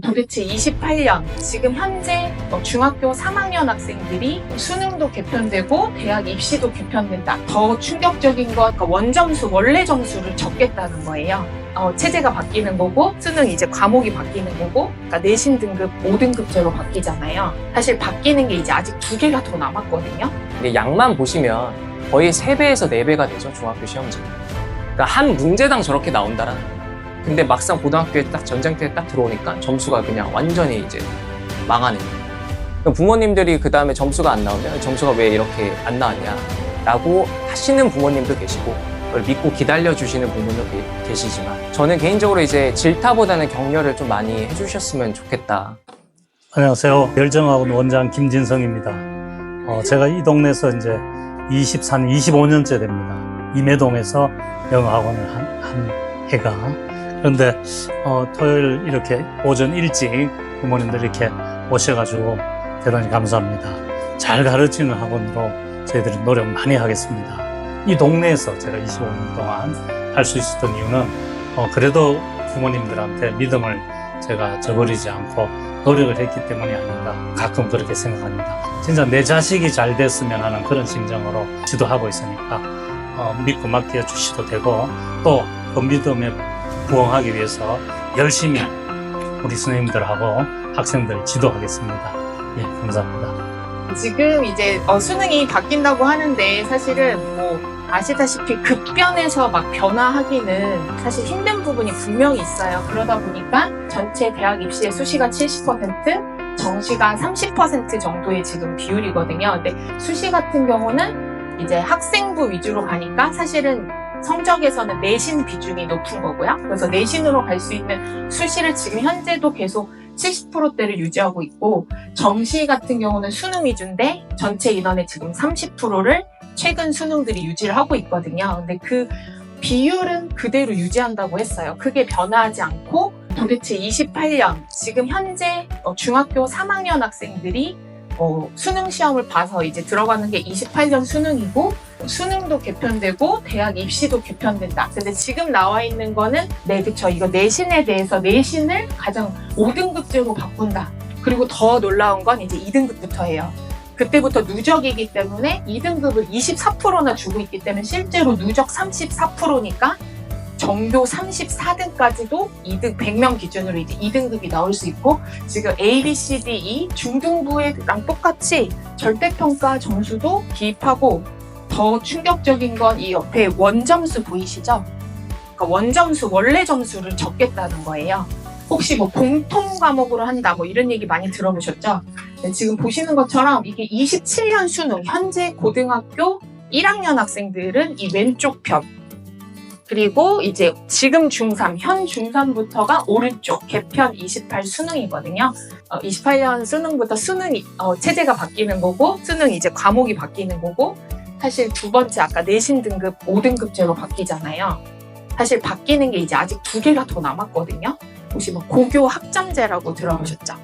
도대체 28년, 지금 현재 중학교 3학년 학생들이 수능도 개편되고 대학 입시도 개편된다. 더 충격적인 건 원점수, 원래 점수를 적겠다는 거예요. 체제가 바뀌는 거고 수능 이제 과목이 바뀌는 거고 그러니까 내신 등급 5등급제로 바뀌잖아요. 사실 바뀌는 게 이제 아직 2개가 더 남았거든요. 이게 양만 보시면 거의 3배에서 4배가 되죠, 중학교 시험지. 그러니까 한 문제당 저렇게 나온다라는 거예요. 근데 막상 고등학교에 딱 전쟁터에 딱 들어오니까 점수가 그냥 완전히 이제 망하는 거예요. 그럼 부모님들이 그 다음에 점수가 안 나오면 점수가 왜 이렇게 안 나왔냐 라고 하시는 부모님도 계시고 그걸 믿고 기다려주시는 부모님도 계시지만 저는 개인적으로 이제 질타보다는 격려를 좀 많이 해주셨으면 좋겠다. 안녕하세요. 열정학원 원장 김진성입니다. 제가 이 동네에서 이제 24년, 25년째 됩니다. 임해동에서 영어학원을 한 해가. 그런데 토요일 이렇게 오전 일찍 부모님들 이렇게 오셔가지고 대단히 감사합니다. 잘 가르치는 학원으로 저희들이 노력 많이 하겠습니다. 이 동네에서 제가 25년 동안 할 수 있었던 이유는 그래도 부모님들한테 믿음을 제가 저버리지 않고 노력을 했기 때문이 아닌가 가끔 그렇게 생각합니다. 진짜 내 자식이 잘 됐으면 하는 그런 심정으로 지도하고 있으니까 믿고 맡겨 주셔도 되고 또 그 믿음에 부응하기 위해서 열심히 우리 선생님들하고 학생들 지도하겠습니다. 예, 감사합니다. 지금 이제 수능이 바뀐다고 하는데 사실은 뭐 아시다시피 급변해서 막 변화하기는 사실 힘든 부분이 분명히 있어요. 그러다 보니까 전체 대학 입시의 수시가 70%, 정시가 30% 정도의 지금 비율이거든요. 근데 수시 같은 경우는 이제 학생부 위주로 가니까 사실은 성적에서는 내신 비중이 높은 거고요. 그래서 내신으로 갈 수 있는 수시를 지금 현재도 계속 70%대를 유지하고 있고 정시 같은 경우는 수능 위주인데 전체 인원의 지금 30%를 최근 수능들이 유지를 하고 있거든요. 근데 그 비율은 그대로 유지한다고 했어요. 크게 변화하지 않고 도대체 28년, 지금 현재 중학교 3학년 학생들이 수능 시험을 봐서 이제 들어가는 게 28년 수능이고 수능도 개편되고 대학 입시도 개편된다. 근데 지금 나와 있는 거는 그쵸. 이거 내신에 대해서 내신을 가장 5등급제로 바꾼다. 그리고 더 놀라운 건 이제 2등급부터예요. 그때부터 누적이기 때문에 2등급을 24%나 주고 있기 때문에 실제로 누적 34%니까 전교 34등까지도 2등 100명 기준으로 이제 2등급이 나올 수 있고 지금 A, B, C, D, E 중등부랑 똑같이 절대평가 점수도 기입하고 더 충격적인 건 이 옆에 원점수 보이시죠? 그러니까 원점수, 원래 점수를 적겠다는 거예요. 혹시 뭐 공통 과목으로 한다 뭐 이런 얘기 많이 들어보셨죠? 지금 보시는 것처럼 이게 27년 수능, 현재 고등학교 1학년 학생들은 이 왼쪽 편 그리고 이제 지금 중3, 현 중3부터가 오른쪽 개편 28 수능이거든요. 28년 수능부터 수능이 체제가 바뀌는 거고 수능 이제 과목이 바뀌는 거고 사실 두 번째 아까 내신 등급 5등급제로 바뀌잖아요. 사실 바뀌는 게 이제 아직 2개가 더 남았거든요. 혹시 뭐 고교 학점제라고 들어보셨죠?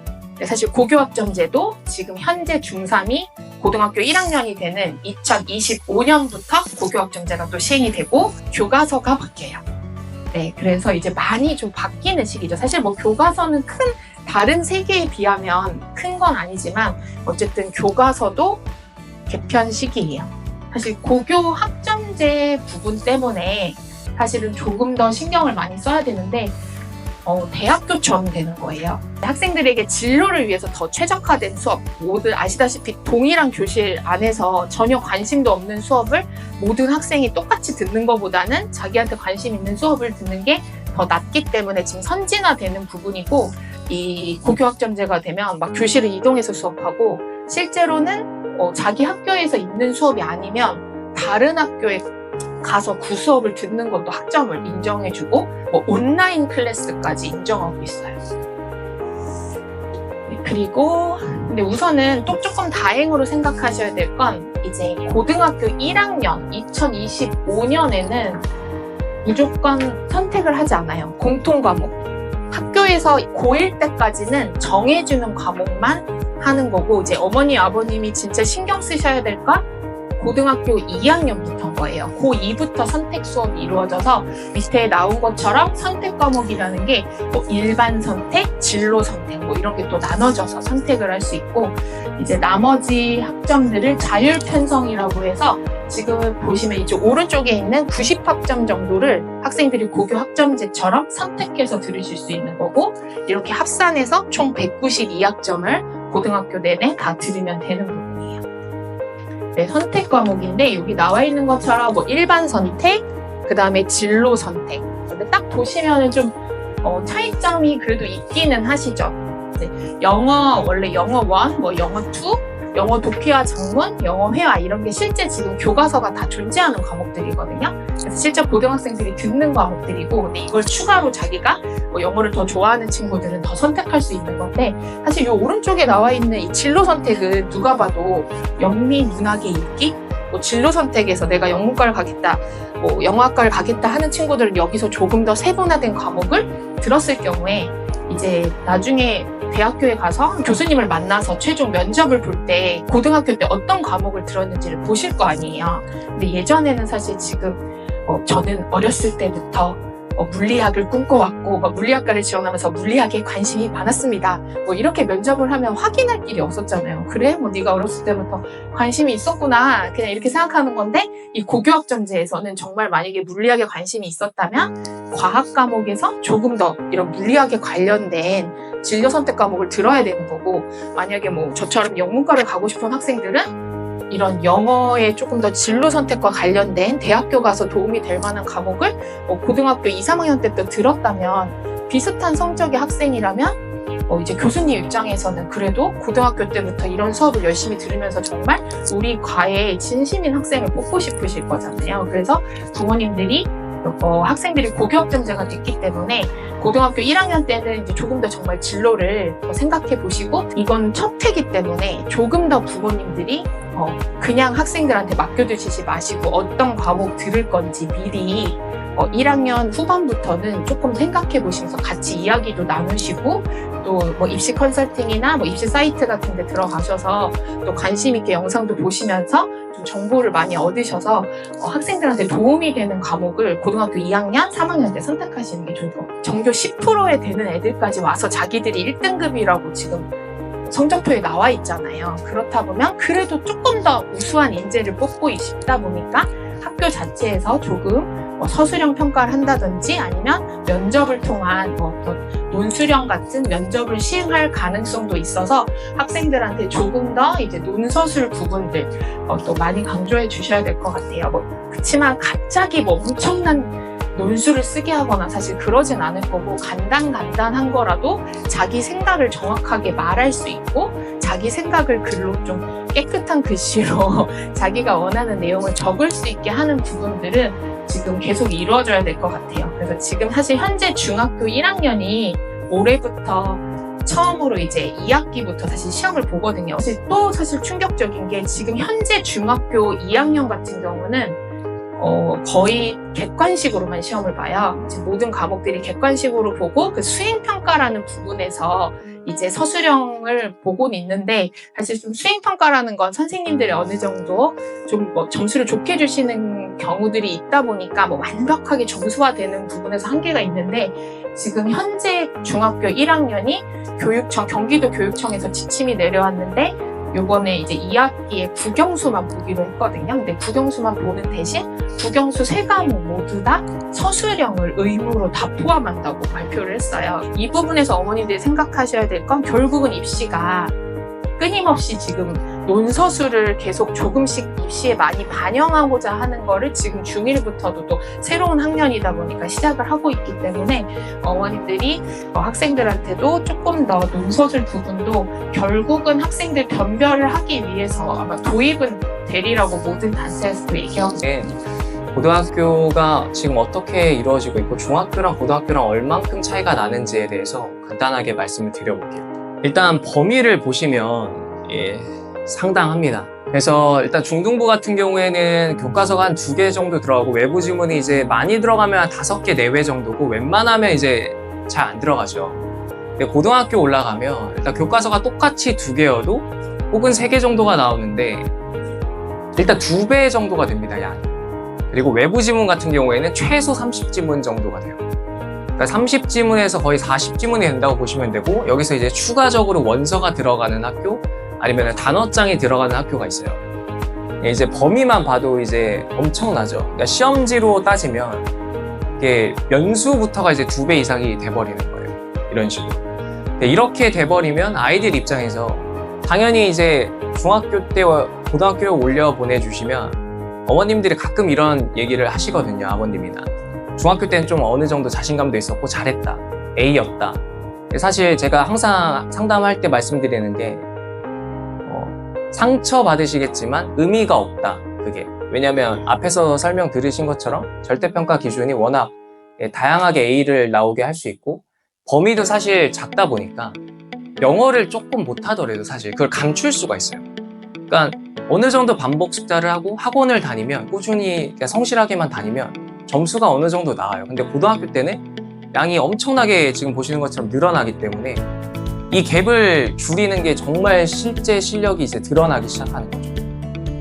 사실 고교 학점제도 지금 현재 중3이 고등학교 1학년이 되는 2025년부터 고교 학점제가 또 시행이 되고 교과서가 바뀌어요. 네, 그래서 이제 많이 좀 바뀌는 시기죠. 사실 뭐 교과서는 큰 다른 세계에 비하면 큰 건 아니지만 어쨌든 교과서도 개편 시기예요. 사실 고교 학점제 부분 때문에 사실은 조금 더 신경을 많이 써야 되는데 대학교처럼 되는 거예요. 학생들에게 진로를 위해서 더 최적화된 수업, 모두 아시다시피 동일한 교실 안에서 전혀 관심도 없는 수업을 모든 학생이 똑같이 듣는 것보다는 자기한테 관심 있는 수업을 듣는 게 더 낫기 때문에 지금 선진화되는 부분이고 이 고교학점제가 되면 막 교실을 이동해서 수업하고 실제로는 자기 학교에서 있는 수업이 아니면 다른 학교에 가서 그 수업을 듣는 것도 학점을 인정해주고 뭐 온라인 클래스까지 인정하고 있어요. 네, 그리고 근데 우선은 또 조금 다행으로 생각하셔야 될 건 이제 고등학교 1학년 2025년에는 무조건 선택을 하지 않아요. 공통 과목. 학교에서 고1 때까지는 정해주는 과목만 하는 거고 이제 어머니 아버님이 진짜 신경 쓰셔야 될 건 고등학교 2학년부터인 거예요. 고2부터 선택 수업이 이루어져서 밑에 나온 것처럼 선택 과목이라는 게 뭐 일반 선택, 진로 선택 뭐 이런 게 또 나눠져서 선택을 할 수 있고, 이제 나머지 학점들을 자율 편성이라고 해서 지금 보시면 이쪽 오른쪽에 있는 90학점 정도를 학생들이 고교 학점제처럼 선택해서 들으실 수 있는 거고, 이렇게 합산해서 총 192학점을 고등학교 내내 다 들으면 되는 부분이에요. 네, 선택 과목인데 여기 나와 있는 것처럼 뭐 일반 선택, 그 다음에 진로 선택. 근데 딱 보시면은 좀 차이점이 그래도 있기는 하시죠. 이제 영어, 원래 영어 1, 뭐 영어 2, 영어 독해와 작문, 영어 회화 이런 게 실제 지금 교과서가 다 존재하는 과목들이거든요. 그래서 실제 고등학생들이 듣는 과목들이고, 근데 이걸 추가로 자기가 뭐 영어를 더 좋아하는 친구들은 더 선택할 수 있는 건데, 사실 이 오른쪽에 나와 있는 이 진로 선택은 누가 봐도 영미 문학의 읽기, 뭐 진로 선택에서 내가 영문과를 가겠다, 뭐 영어학과를 가겠다 하는 친구들은 여기서 조금 더 세분화된 과목을 들었을 경우에 이제 나중에 대학교에 가서 교수님을 만나서 최종 면접을 볼 때 고등학교 때 어떤 과목을 들었는지를 보실 거 아니에요. 근데 예전에는 사실 지금 저는 어렸을 때부터 물리학을 꿈꿔왔고 물리학과를 지원하면서 물리학에 관심이 많았습니다. 뭐 이렇게 면접을 하면 확인할 길이 없었잖아요. 그래? 뭐 네가 어렸을 때부터 관심이 있었구나. 그냥 이렇게 생각하는 건데, 이 고교학점제에서는 정말 만약에 물리학에 관심이 있었다면 과학 과목에서 조금 더 이런 물리학에 관련된 진로 선택 과목을 들어야 되는 거고, 만약에 뭐 저처럼 영문과를 가고 싶은 학생들은 이런 영어에 조금 더 진로 선택과 관련된 대학교 가서 도움이 될 만한 과목을 고등학교 2, 3학년 때부터 들었다면, 비슷한 성적의 학생이라면 이제 교수님 입장에서는 그래도 고등학교 때부터 이런 수업을 열심히 들으면서 정말 우리 과에 진심인 학생을 뽑고 싶으실 거잖아요. 그래서 부모님들이 학생들이 고교학점제가 됐기 때문에 고등학교 1학년 때는 이제 조금 더 정말 진로를 생각해 보시고, 이건 첫 해기 때문에 조금 더 부모님들이 그냥 학생들한테 맡겨두시지 마시고 어떤 과목 들을 건지 미리 1학년 후반부터는 조금 생각해 보시면서 같이 이야기도 나누시고, 또 뭐 입시 컨설팅이나 뭐 입시 사이트 같은 데 들어가셔서 또 관심 있게 영상도 보시면서 좀 정보를 많이 얻으셔서 학생들한테 도움이 되는 과목을 고등학교 2학년, 3학년 때 선택하시는 게 좋을 것 같아요. 전교 10%에 되는 애들까지 와서 자기들이 1등급이라고 지금 성적표에 나와 있잖아요. 그렇다 보면 그래도 조금 더 우수한 인재를 뽑고 싶다 보니까 학교 자체에서 조금 서술형 평가를 한다든지 아니면 면접을 통한 논수령 같은 면접을 시행할 가능성도 있어서 학생들한테 조금 더 이제 논서술 부분들 또 많이 강조해 주셔야 될 것 같아요. 그렇지만 갑자기 엄청난 논술을 쓰게 하거나 사실 그러진 않을 거고, 간단한 거라도 자기 생각을 정확하게 말할 수 있고, 자기 생각을 글로 좀 깨끗한 글씨로 자기가 원하는 내용을 적을 수 있게 하는 부분들은 지금 계속 이루어져야 될 것 같아요. 그래서 지금 사실 현재 중학교 1학년이 올해부터 처음으로 이제 2학기부터 사실 시험을 보거든요. 사실 충격적인 게 지금 현재 중학교 2학년 같은 경우는 거의 객관식으로만 시험을 봐요. 이제 모든 과목들이 객관식으로 보고 그 수행평가라는 부분에서 이제 서술형을 보고는 있는데, 사실 좀 수행평가라는 건 선생님들이 어느 정도 좀 점수를 좋게 주시는 경우들이 있다 보니까 완벽하게 점수화되는 부분에서 한계가 있는데, 지금 현재 중학교 1학년이 경기도 교육청에서 지침이 내려왔는데, 요번에 이제 2학기에 국영수만 보기로 했거든요. 근데 국영수만 보는 대신 국영수 3과목 모두 다 서술형을 의무로 다 포함한다고 발표를 했어요. 이 부분에서 어머님들이 생각하셔야 될 건, 결국은 입시가 끊임없이 지금 논서술을 계속 조금씩 입시에 많이 반영하고자 하는 거를 지금 중1부터도 또 새로운 학년이다 보니까 시작을 하고 있기 때문에 어머님들이 학생들한테도 조금 더 논서술 부분도 결국은 학생들 변별을 하기 위해서 아마 도입은 되리라고 모든 단체에서도 얘기하고 있습니다. 고등학교가 지금 어떻게 이루어지고 있고 중학교랑 고등학교랑 얼만큼 차이가 나는지에 대해서 간단하게 말씀을 드려볼게요. 일단 범위를 보시면 상당합니다. 그래서 일단 중등부 같은 경우에는 교과서가 한 2개 정도 들어가고, 외부 지문이 이제 많이 들어가면 한 5개 내외 정도고, 웬만하면 이제 잘 안 들어가죠. 근데 고등학교 올라가면 일단 교과서가 똑같이 2개여도 혹은 3개 정도가 나오는데, 일단 2배 정도가 됩니다, 양이. 그리고 외부 지문 같은 경우에는 최소 30지문 정도가 돼요. 그러니까 30지문에서 거의 40지문이 된다고 보시면 되고, 여기서 이제 추가적으로 원서가 들어가는 학교, 아니면 단어장이 들어가는 학교가 있어요. 이제 범위만 봐도 이제 엄청나죠. 그러니까 시험지로 따지면 이게 연수부터가 이제 2배 이상이 돼버리는 거예요. 이런 식으로. 이렇게 돼버리면 아이들 입장에서 당연히 이제 중학교 때와 고등학교에 올려 보내주시면 어머님들이 가끔 이런 얘기를 하시거든요. 아버님이나. 중학교 때는 좀 어느 정도 자신감도 있었고 잘했다. A였다. 사실 제가 항상 상담할 때 말씀드리는 게 상처 받으시겠지만 의미가 없다. 그게. 왜냐면 앞에서 설명 들으신 것처럼 절대평가 기준이 워낙 다양하게 A를 나오게 할 수 있고 범위도 사실 작다 보니까 영어를 조금 못하더라도 사실 그걸 감출 수가 있어요. 그러니까 어느 정도 반복 숙달을 하고 학원을 다니면 꾸준히 성실하게만 다니면 점수가 어느 정도 나와요. 근데 고등학교 때는 양이 엄청나게 지금 보시는 것처럼 늘어나기 때문에 이 갭을 줄이는 게 정말 실제 실력이 이제 드러나기 시작하는 거죠.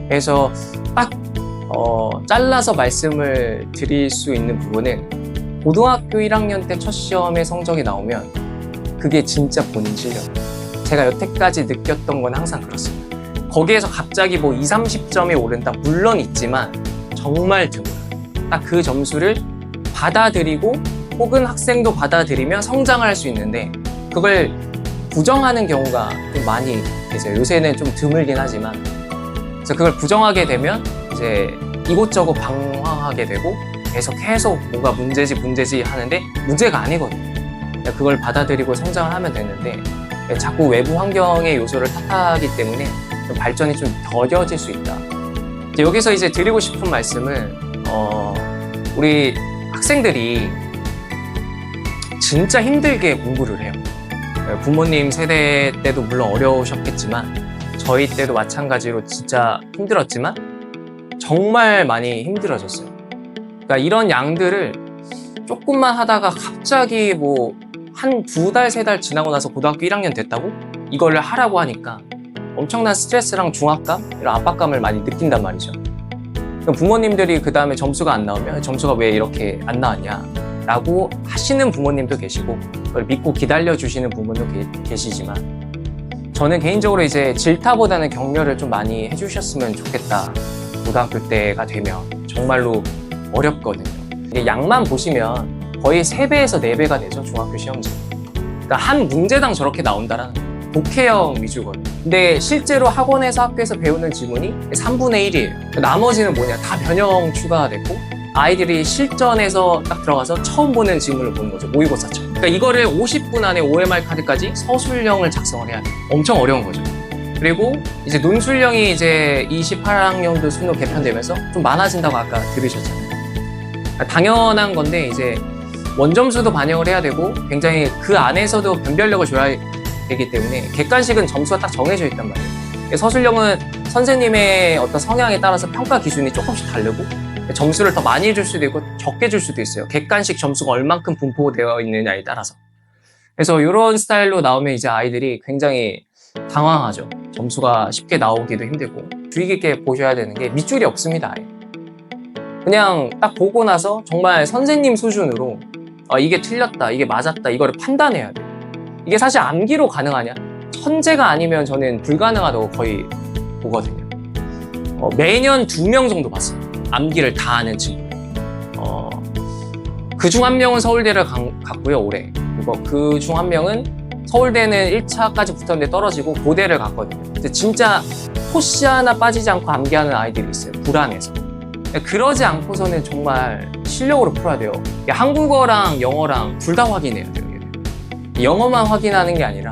그래서 딱 잘라서 말씀을 드릴 수 있는 부분은 고등학교 1학년 때 첫 시험에 성적이 나오면 그게 진짜 본인 실력이에요. 제가 여태까지 느꼈던 건 항상 그렇습니다. 거기에서 갑자기 뭐 20, 30점이 오른다 물론 있지만 정말 드물어요. 딱 그 점수를 받아들이고 혹은 학생도 받아들이면 성장을 할 수 있는데 그걸 부정하는 경우가 좀 많이 계세요. 요새는 좀 드물긴 하지만 그래서 그걸 부정하게 되면 이제 이곳저곳 방황하게 되고 계속 뭔가 문제지 하는데 문제가 아니거든요. 그걸 받아들이고 성장을 하면 되는데 자꾸 외부 환경의 요소를 탓하기 때문에 좀 발전이 좀 더뎌질 수 있다. 여기서 이제 드리고 싶은 말씀은 우리 학생들이 진짜 힘들게 공부를 해요. 부모님 세대 때도 물론 어려우셨겠지만 저희 때도 마찬가지로 진짜 힘들었지만 정말 많이 힘들어졌어요. 그러니까 이런 양들을 조금만 하다가 갑자기 뭐 한 2달, 3달 지나고 나서 고등학교 1학년 됐다고? 이걸 하라고 하니까 엄청난 스트레스랑 중압감, 이런 압박감을 많이 느낀단 말이죠. 그럼 부모님들이 그 다음에 점수가 안 나오면 점수가 왜 이렇게 안 나왔냐 라고 하시는 부모님도 계시고 그걸 믿고 기다려주시는 부모도 계시지만 저는 개인적으로 이제 질타보다는 격려를 좀 많이 해주셨으면 좋겠다. 고등학교 때가 되면 정말로 어렵거든요. 이게 양만 보시면 거의 3배에서 4배가 되죠. 중학교 시험지. 그러니까 한 문제당 저렇게 나온다라는 거예요. 독해형 위주거든요. 근데 실제로 학원에서 학교에서 배우는 지문이 3분의 1이에요. 나머지는 뭐냐? 다 변형 추가됐고 아이들이 실전에서 딱 들어가서 처음 보는 지문을 보는 거죠. 모의고사처럼. 그러니까 이거를 50분 안에 OMR 카드까지 서술형을 작성을 해야 돼요. 엄청 어려운 거죠. 그리고 이제 논술형이 이제 28학년도 수능 개편되면서 좀 많아진다고 아까 들으셨잖아요. 당연한 건데 이제 원점수도 반영을 해야 되고 굉장히 그 안에서도 변별력을 줘야 되기 때문에 객관식은 점수가 딱 정해져 있단 말이에요. 서술형은 선생님의 어떤 성향에 따라서 평가 기준이 조금씩 다르고 점수를 더 많이 줄 수도 있고 적게 줄 수도 있어요. 객관식 점수가 얼만큼 분포되어 있느냐에 따라서. 그래서 이런 스타일로 나오면 이제 아이들이 굉장히 당황하죠. 점수가 쉽게 나오기도 힘들고 주의 깊게 보셔야 되는 게 밑줄이 없습니다. 아예. 그냥 딱 보고 나서 정말 선생님 수준으로 이게 틀렸다, 이게 맞았다 이거를 판단해야 돼요. 이게 사실 암기로 가능하냐? 천재가 아니면 저는 불가능하다고 거의 보거든요. 매년 2명 정도 봤어요. 암기를 다 아는 친구. 그중 한 명은 서울대를 갔고요, 올해. 그리고 그중 한 명은 서울대는 1차까지 붙었는데 떨어지고 고대를 갔거든요. 근데 진짜 토시 하나 빠지지 않고 암기하는 아이들이 있어요. 불안해서. 그러지 않고서는 정말 실력으로 풀어야 돼요. 한국어랑 영어랑 둘 다 확인해야 돼요. 영어만 확인하는 게 아니라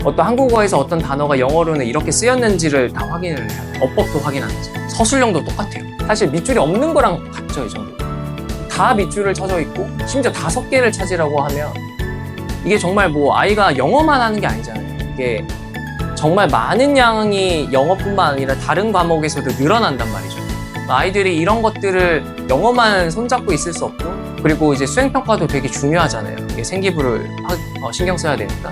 어떤 한국어에서 어떤 단어가 영어로는 이렇게 쓰였는지를 다 확인을 해야 돼요. 어법도 확인하는지. 서술형도 똑같아요. 사실 밑줄이 없는 거랑 같죠, 이 정도. 다 밑줄을 쳐져 있고 심지어 5개를 찾으라고 하면 이게 정말 뭐 아이가 영어만 하는 게 아니잖아요. 이게 정말 많은 양이 영어뿐만 아니라 다른 과목에서도 늘어난단 말이죠. 아이들이 이런 것들을 영어만 손잡고 있을 수 없고 그리고 이제 수행평가도 되게 중요하잖아요. 이게 생기부를 신경 써야 되니까.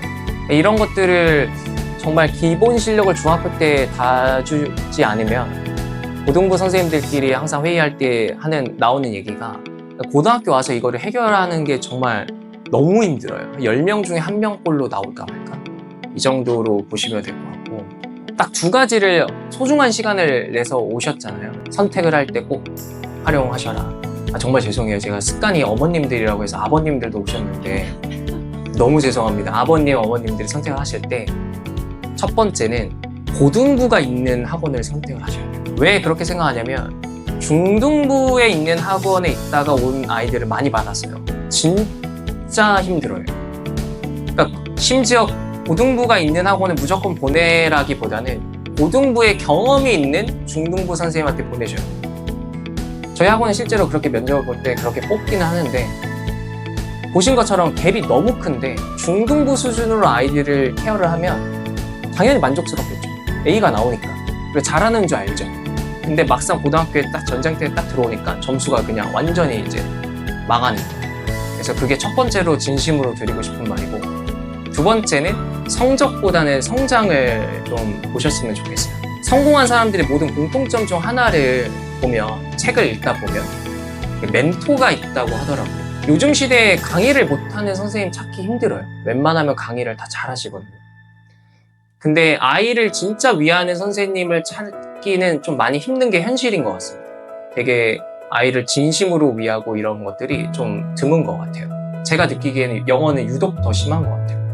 이런 것들을 정말 기본 실력을 중학교 때 다 주지 않으면 고등부 선생님들끼리 항상 회의할 때 나오는 얘기가 고등학교 와서 이거를 해결하는 게 정말 너무 힘들어요. 10명 중에 1명꼴로 나올까 말까? 이 정도로 보시면 될 것 같고, 딱 두 가지를 소중한 시간을 내서 오셨잖아요. 선택을 할 때 꼭 활용하셔라. 정말 죄송해요. 제가 습관이 어머님들이라고 해서 아버님들도 오셨는데 너무 죄송합니다. 아버님, 어머님들이 선택을 하실 때 첫 번째는 고등부가 있는 학원을 선택을 하셔야 돼요. 왜 그렇게 생각하냐면 중등부에 있는 학원에 있다가 온 아이들을 많이 받았어요. 진짜 힘들어요. 그러니까 심지어 고등부가 있는 학원에 무조건 보내라기보다는 고등부의 경험이 있는 중등부 선생님한테 보내셔요. 저희 학원은 실제로 그렇게 면접을 볼 때 그렇게 뽑기는 하는데, 보신 것처럼 갭이 너무 큰데 중등부 수준으로 아이들을 케어를 하면 당연히 만족스럽겠죠. A가 나오니까. 그리고 잘하는 줄 알죠. 근데 막상 고등학교에 딱 전쟁터에 딱 들어오니까 점수가 그냥 완전히 이제 망하는 거예요. 그래서 그게 첫 번째로 진심으로 드리고 싶은 말이고, 두 번째는 성적보다는 성장을 좀 보셨으면 좋겠어요. 성공한 사람들의 모든 공통점 중 하나를 보면, 책을 읽다 보면 멘토가 있다고 하더라고요. 요즘 시대에 강의를 못하는 선생님 찾기 힘들어요. 웬만하면 강의를 다 잘하시거든요. 근데 아이를 진짜 위하는 선생님을 찾기는 좀 많이 힘든 게 현실인 것 같습니다. 되게 아이를 진심으로 위하고 이런 것들이 좀 드문 것 같아요. 제가 느끼기에는 영어는 유독 더 심한 것 같아요.